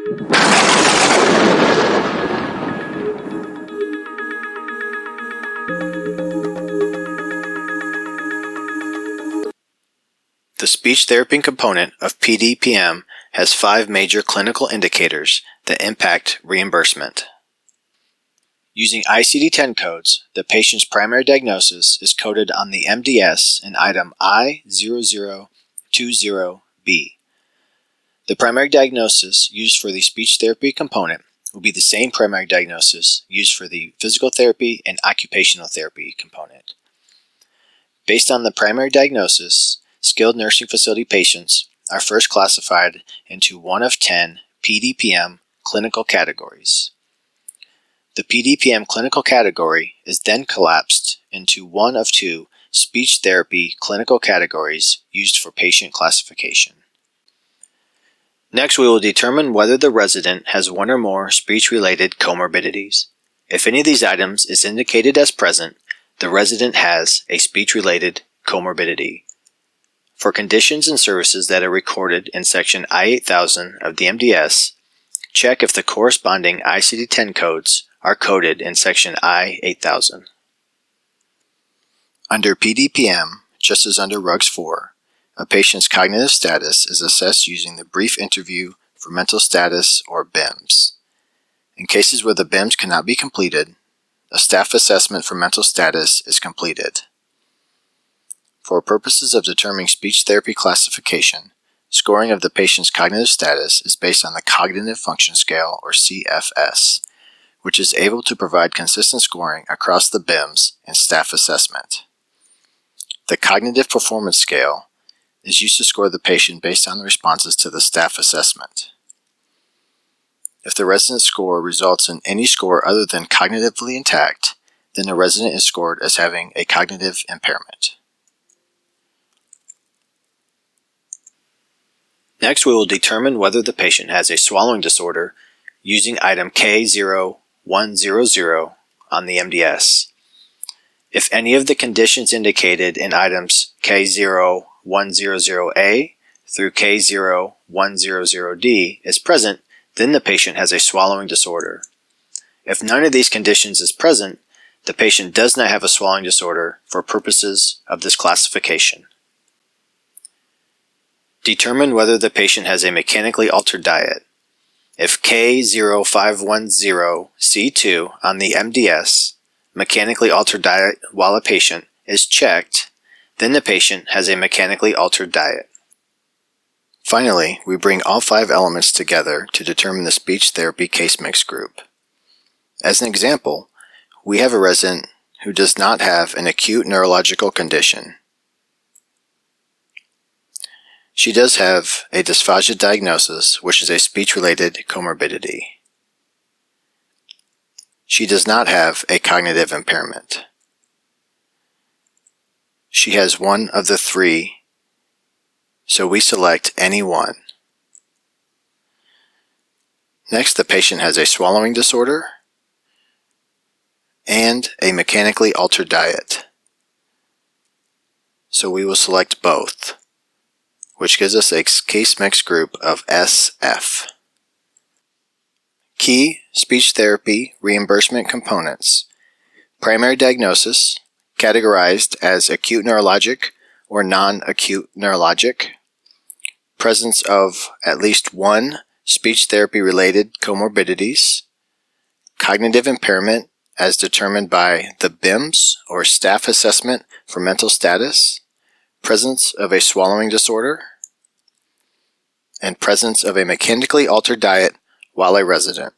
The speech therapy component of PDPM has 5 major clinical indicators that impact reimbursement. Using ICD-10 codes, the patient's primary diagnosis is coded on the MDS in item I0020B. The primary diagnosis used for the speech therapy component will be the same primary diagnosis used for the physical therapy and occupational therapy component. Based on the primary diagnosis, skilled nursing facility patients are first classified into one of 10 PDPM clinical categories. The PDPM clinical category is then collapsed into one of 2 speech therapy clinical categories used for patient classification. Next, we will determine whether the resident has one or more speech-related comorbidities. If any of these items is indicated as present, the resident has a speech-related comorbidity. For conditions and services that are recorded in section I-8000 of the MDS, check if the corresponding ICD-10 codes are coded in section I-8000. Under PDPM, just as under RUGS 4, a patient's cognitive status is assessed using the Brief Interview for Mental Status, or BIMS. In cases where the BIMS cannot be completed, a staff assessment for mental status is completed. For purposes of determining speech therapy classification, scoring of the patient's cognitive status is based on the Cognitive Function Scale, or CFS, which is able to provide consistent scoring across the BIMS and staff assessment. The Cognitive Performance Scale is used to score the patient based on the responses to the staff assessment. If the resident score results in any score other than cognitively intact, then the resident is scored as having a cognitive impairment. Next, we will determine whether the patient has a swallowing disorder using item K0100 on the MDS. If any of the conditions indicated in items K0100A through K0100D is present, then the patient has a swallowing disorder. If none of these conditions is present, the patient does not have a swallowing disorder for purposes of this classification. Determine whether the patient has a mechanically altered diet. If K0510C2 on the MDS, mechanically altered diet while a patient, is checked, then the patient has a mechanically altered diet. Finally, we bring all 5 elements together to determine the speech therapy case mix group. As an example, we have a resident who does not have an acute neurological condition. She does have a dysphagia diagnosis, which is a speech-related comorbidity. She does not have a cognitive impairment. She has one of the 3, so we select any one. Next, the patient has a swallowing disorder and a mechanically altered diet, so we will select both, which gives us a case mix group of SF. Key speech therapy reimbursement components: primary diagnosis, categorized as acute neurologic or non-acute neurologic, presence of at least one speech therapy related comorbidities, cognitive impairment as determined by the BIMS or staff assessment for mental status, presence of a swallowing disorder, and presence of a mechanically altered diet while a resident.